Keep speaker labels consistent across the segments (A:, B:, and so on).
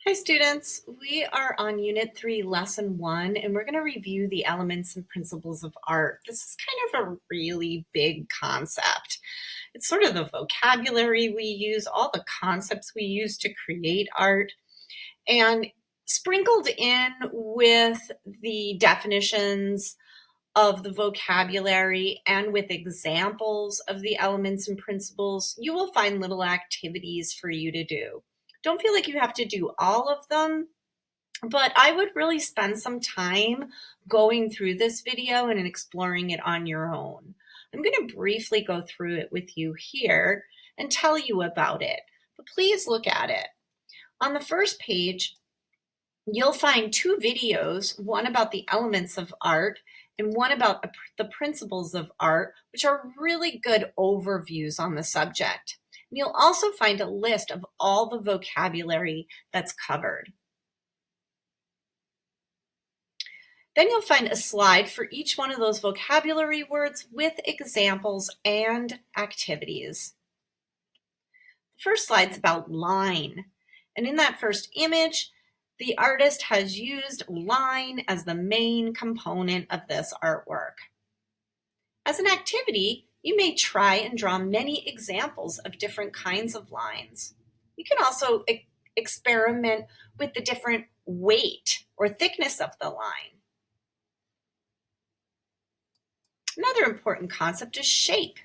A: Hi students, we are on Unit 3, Lesson 1, and we're going to review the elements and principles of art. This is kind of a really big concept. It's sort of the vocabulary we use, all the concepts we use to create art, and sprinkled in with the definitions of the vocabulary and with examples of the elements and principles, you will find little activities for you to do. Don't feel like you have to do all of them, but I would really spend some time going through this video and exploring it on your own. I'm going to briefly go through it with you here and tell you about it, but please look at it. On the first page, you'll find two videos, one about the elements of art and one about the principles of art, which are really good overviews on the subject. And you'll also find a list of all the vocabulary that's covered. Then you'll find a slide for each one of those vocabulary words with examples and activities. The first slide's about line. And in that first image, the artist has used line as the main component of this artwork. As an activity, you may try and draw many examples of different kinds of lines. You can also experiment with the different weight or thickness of the line. Another important concept is shape.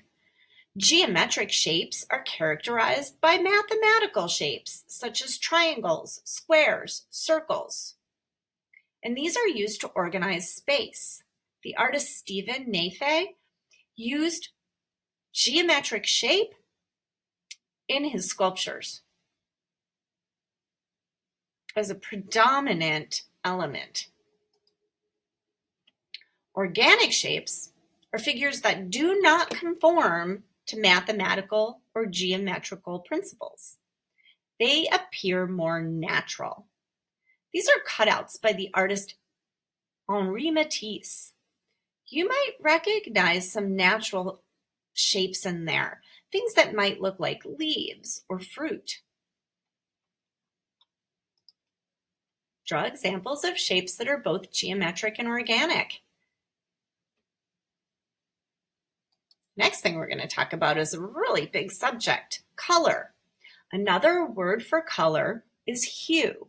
A: Geometric shapes are characterized by mathematical shapes, such as triangles, squares, circles. And these are used to organize space. The artist Stephen Nafe used geometric shape in his sculptures as a predominant element. Organic shapes are figures that do not conform to mathematical or geometrical principles. They appear more natural. These are cutouts by the artist Henri Matisse. You might recognize some natural shapes in there, things that might look like leaves or fruit. Draw examples of shapes that are both geometric and organic. Next thing we're going to talk about is a really big subject, color. Another word for color is hue.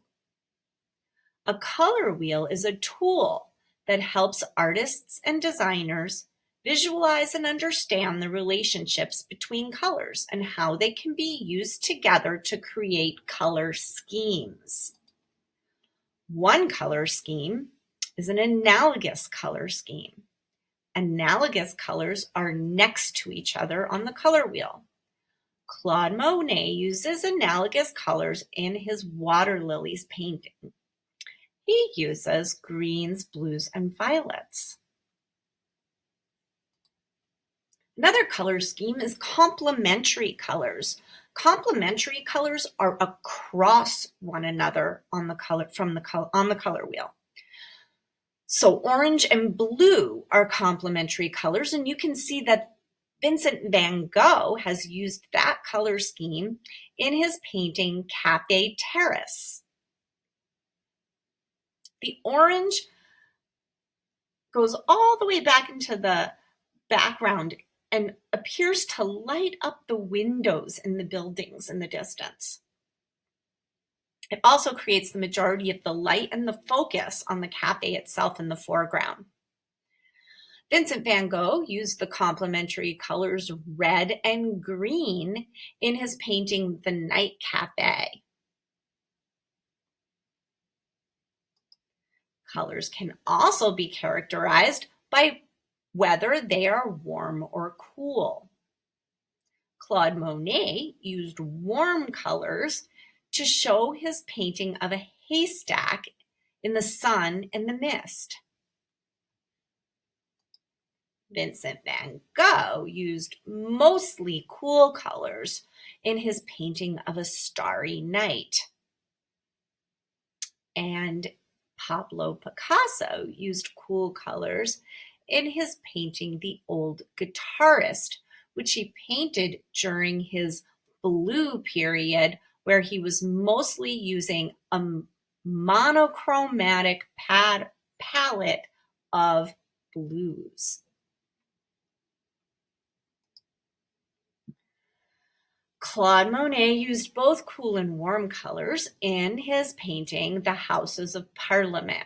A: A color wheel is a tool that helps artists and designers visualize and understand the relationships between colors and how they can be used together to create color schemes. One color scheme is an analogous color scheme. Analogous colors are next to each other on the color wheel. Claude Monet uses analogous colors in his water lilies painting. He uses greens, blues, and violets. Another color scheme is complementary colors. Complementary colors are across one another on the color wheel. So orange and blue are complementary colors, and you can see that Vincent van Gogh has used that color scheme in his painting Café Terrace. The orange goes all the way back into the background and appears to light up the windows in the buildings in the distance. It also creates the majority of the light and the focus on the cafe itself in the foreground. Vincent van Gogh used the complementary colors red and green in his painting The Night Cafe. Colors can also be characterized by whether they are warm or cool. Claude Monet used warm colors to show his painting of a haystack in the sun and the mist. Vincent van Gogh used mostly cool colors in his painting of a starry night. And Pablo Picasso used cool colors in his painting The Old Guitarist, which he painted during his blue period where he was mostly using a monochromatic palette of blues. Claude Monet used both cool and warm colors in his painting, The Houses of Parliament.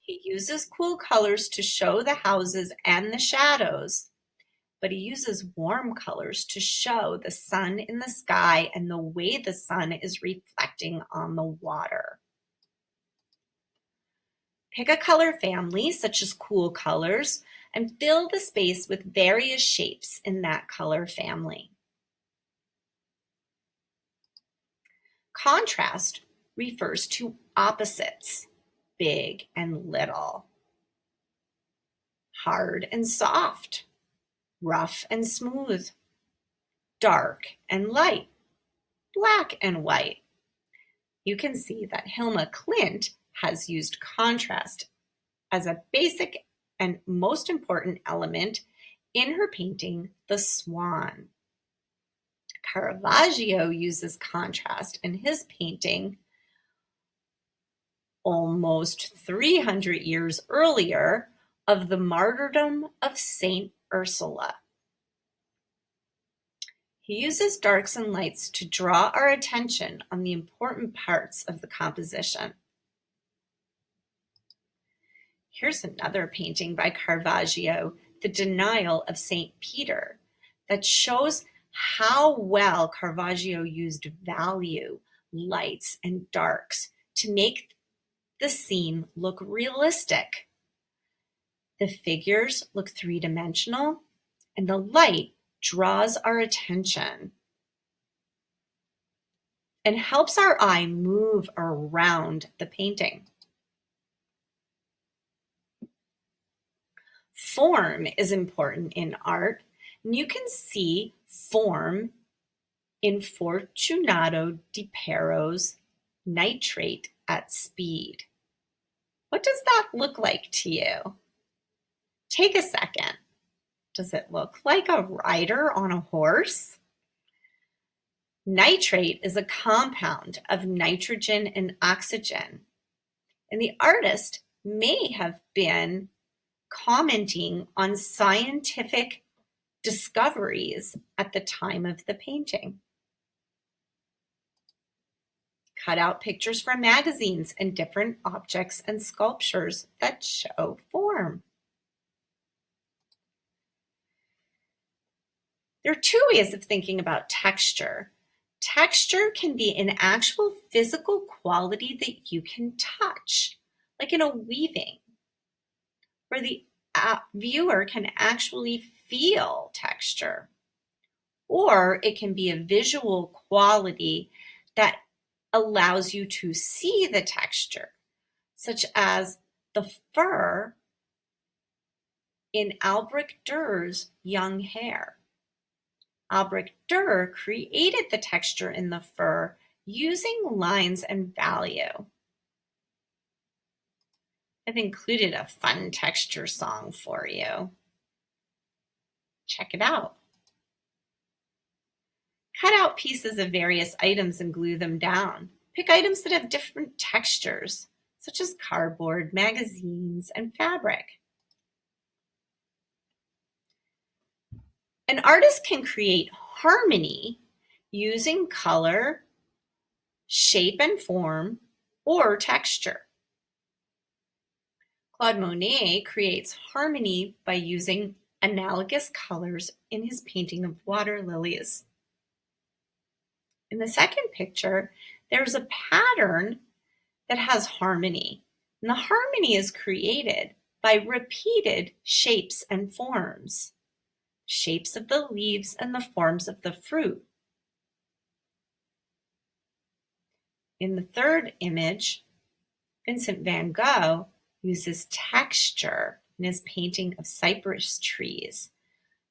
A: He uses cool colors to show the houses and the shadows, but he uses warm colors to show the sun in the sky and the way the sun is reflecting on the water. Pick a color family, such as cool colors, and fill the space with various shapes in that color family. Contrast refers to opposites, big and little, hard and soft, rough and smooth, dark and light, black and white. You can see that Hilma Klint has used contrast as a basic and most important element in her painting, The Swan. Caravaggio uses contrast in his painting almost 300 years earlier of the martyrdom of Saint Ursula. He uses darks and lights to draw our attention on the important parts of the composition. Here's another painting by Caravaggio, The Denial of St. Peter, that shows how well Caravaggio used value, lights, and darks to make the scene look realistic. The figures look three-dimensional, and the light draws our attention and helps our eye move around the painting. Form is important in art, and you can see form in Fortunato di Pero's Nitrate at Speed. What does that look like to you? Take a second. Does it look like a rider on a horse? Nitrate is a compound of nitrogen and oxygen, and the artist may have been commenting on scientific discoveries at the time of the painting. Cut out pictures from magazines and different objects and sculptures that show form. There are two ways of thinking about texture. Texture can be an actual physical quality that you can touch, like in a weaving, where the viewer can actually feel texture. Or it can be a visual quality that allows you to see the texture, such as the fur in Albrecht Dürer's Young Hare. Albrecht Dürer created the texture in the fur using lines and value. I've included a fun texture song for you. Check it out. Cut out pieces of various items and glue them down. Pick items that have different textures, such as cardboard, magazines, and fabric. An artist can create harmony using color, shape and form, or texture. Claude Monet creates harmony by using analogous colors in his painting of water lilies. In the second picture, there's a pattern that has harmony, and the harmony is created by repeated shapes and forms. Shapes of the leaves and the forms of the fruit. In the third image, Vincent van Gogh uses texture in his painting of cypress trees.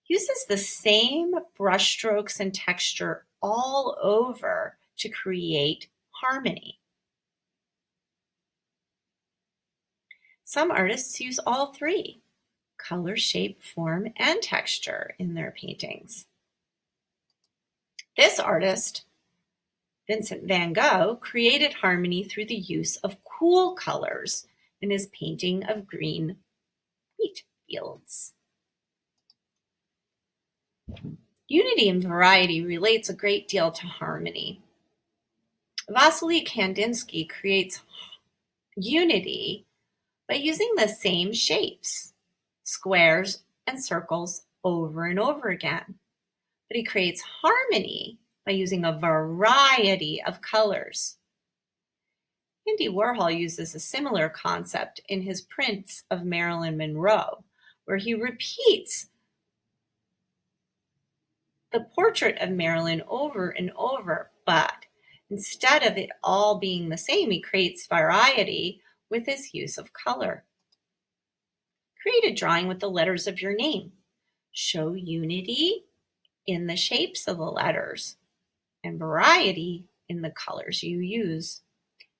A: He uses the same brushstrokes and texture all over to create harmony. Some artists use all three: color, shape, form, and texture in their paintings. This artist Vincent van Gogh created harmony through the use of cool colors in his painting of green wheat fields. Unity and variety relates a great deal to harmony. Vasily Kandinsky creates unity by using the same shapes, squares and circles, over and over again. But he creates harmony by using a variety of colors. Andy Warhol uses a similar concept in his prints of Marilyn Monroe, where he repeats the portrait of Marilyn over and over, but instead of it all being the same, he creates variety with his use of color. Create a drawing with the letters of your name. Show unity in the shapes of the letters and variety in the colors you use,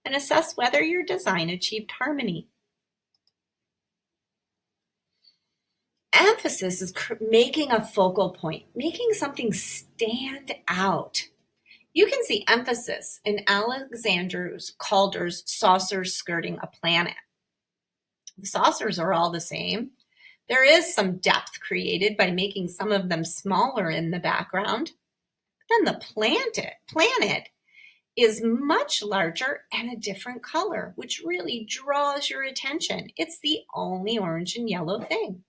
A: and assess whether your design achieved harmony. Emphasis is making a focal point, making something stand out. You can see emphasis in Alexander Calder's saucers skirting a planet. The saucers are all the same. There is some depth created by making some of them smaller in the background. Then the planet is much larger and a different color, which really draws your attention. It's the only orange and yellow thing.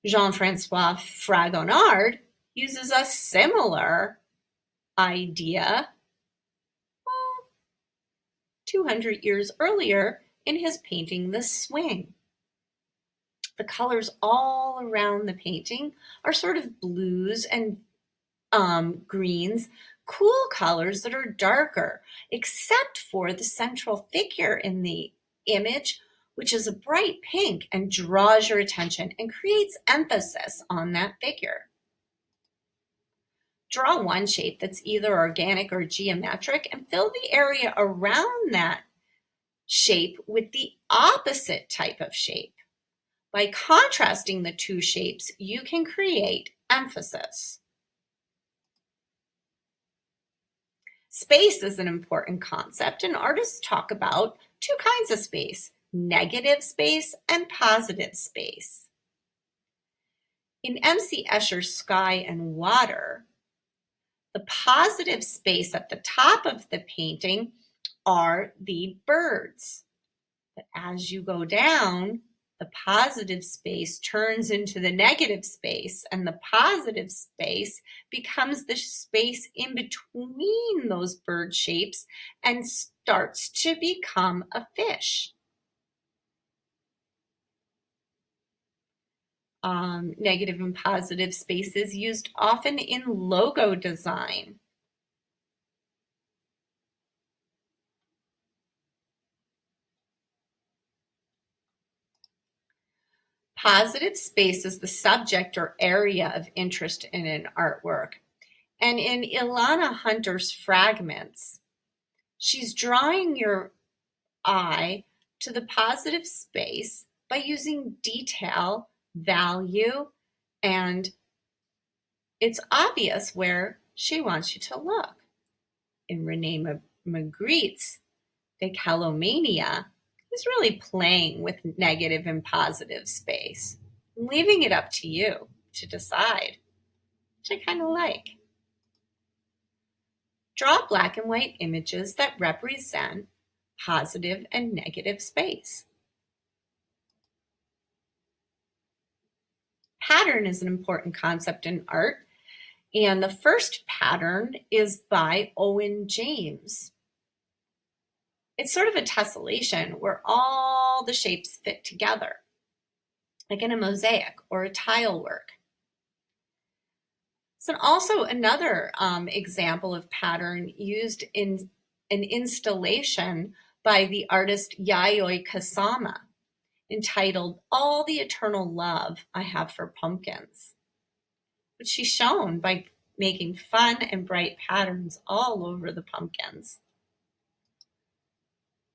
A: Jean-Francois Fragonard uses a similar idea 200 years earlier in his painting The Swing. The colors all around the painting are sort of blues and greens, cool colors that are darker, except for the central figure in the image, which is a bright pink and draws your attention and creates emphasis on that figure. Draw one shape that's either organic or geometric and fill the area around that shape with the opposite type of shape. By contrasting the two shapes, you can create emphasis. Space is an important concept, and artists talk about two kinds of space: negative space and positive space. In M.C. Escher's Sky and Water, the positive space at the top of the painting are the birds. But as you go down, the positive space turns into the negative space, and the positive space becomes the space in between those bird shapes and starts to become a fish. Negative and positive spaces used often in logo design. Positive space is the subject or area of interest in an artwork. And in Ilana Hunter's fragments, she's drawing your eye to the positive space by using detail, value, and it's obvious where she wants you to look. In Renee Magritte's Decalomania, is really playing with negative and positive space, leaving it up to you to decide, which I kind of like. Draw black and white images that represent positive and negative space. Pattern is an important concept in art, and the first pattern is by Owen James. It's sort of a tessellation where all the shapes fit together, like in a mosaic or a tile work. So also another example of pattern used in an installation by the artist Yayoi Kusama, entitled All the Eternal Love I Have for Pumpkins, which she's shown by making fun and bright patterns all over the pumpkins.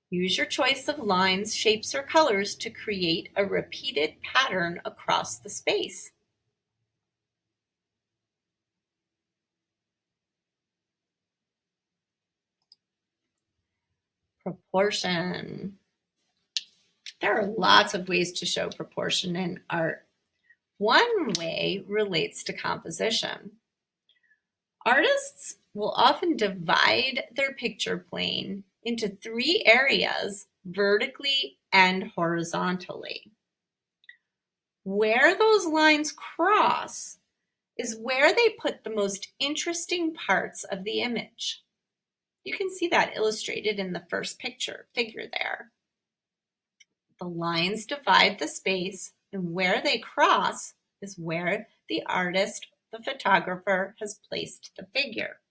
A: Use your choice of lines, shapes, or colors to create a repeated pattern across the space. Proportion. There are lots of ways to show proportion in art. One way relates to composition. Artists will often divide their picture plane into 3 areas, vertically and horizontally. Where those lines cross is where they put the most interesting parts of the image. You can see that illustrated in the first figure there. The lines divide the space, and where they cross is where the artist, the photographer, has placed the figure.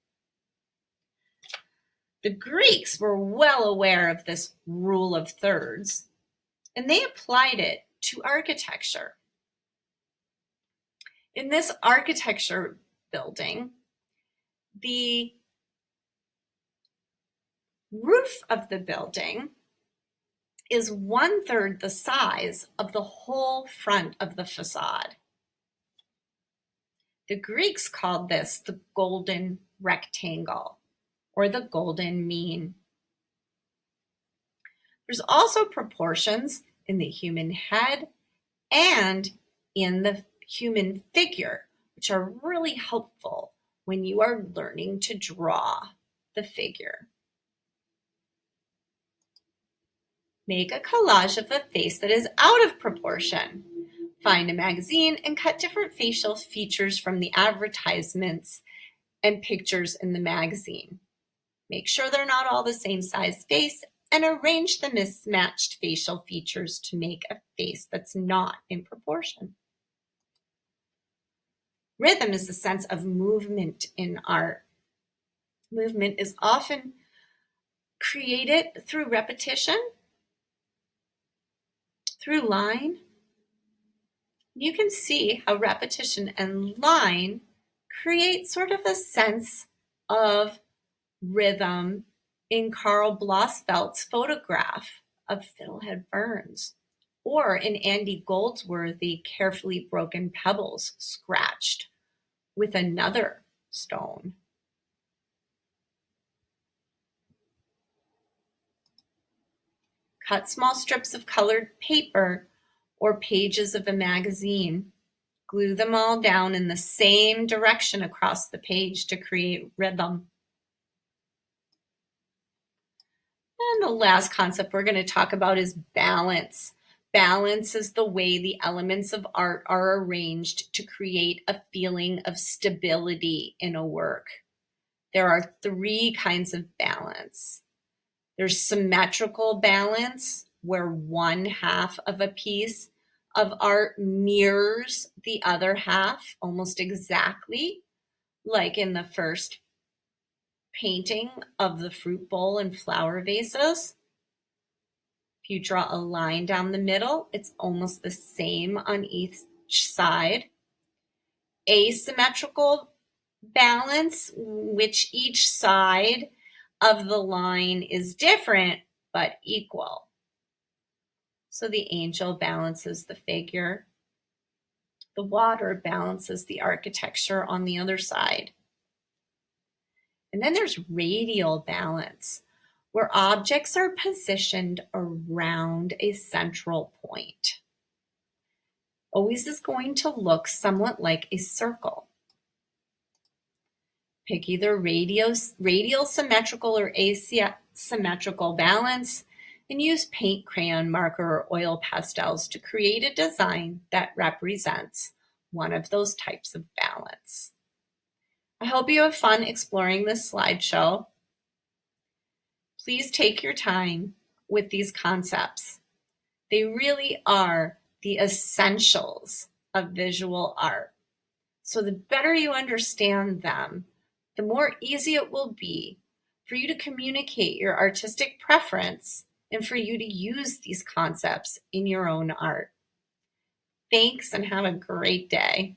A: The Greeks were well aware of this rule of thirds, and they applied it to architecture. In this architecture building, the roof of the building is 1/3 the size of the whole front of the facade. The Greeks called this the golden rectangle, or the golden mean. There's also proportions in the human head and in the human figure, which are really helpful when you are learning to draw the figure. Make a collage of a face that is out of proportion. Find a magazine and cut different facial features from the advertisements and pictures in the magazine. Make sure they're not all the same size face and arrange the mismatched facial features to make a face that's not in proportion. Rhythm is the sense of movement in art. Movement is often created through repetition, through line. You can see how repetition and line create sort of a sense of rhythm in Carl Blossfeld's photograph of Fiddlehead Ferns, or in Andy Goldsworthy carefully broken pebbles scratched with another stone. Cut small strips of colored paper or pages of a magazine. Glue them all down in the same direction across the page to create rhythm. And the last concept we're going to talk about is balance. Balance is the way the elements of art are arranged to create a feeling of stability in a work. There are 3 kinds of balance. There's symmetrical balance, where 1/2 of a piece of art mirrors the other half almost exactly, like in the first painting of the fruit bowl and flower vases. If you draw a line down the middle, it's almost the same on each side. Asymmetrical balance, which each side of the line is different but equal. So the angel balances the figure. The water balances the architecture on the other side. And then there's radial balance, where objects are positioned around a central point. Always is going to look somewhat like a circle. Pick either radial symmetrical or asymmetrical balance, and use paint, crayon, marker, or oil pastels to create a design that represents one of those types of balance. I hope you have fun exploring this slideshow. Please take your time with these concepts. They really are the essentials of visual art. So the better you understand them, the more easy it will be for you to communicate your artistic preference and for you to use these concepts in your own art. Thanks and have a great day.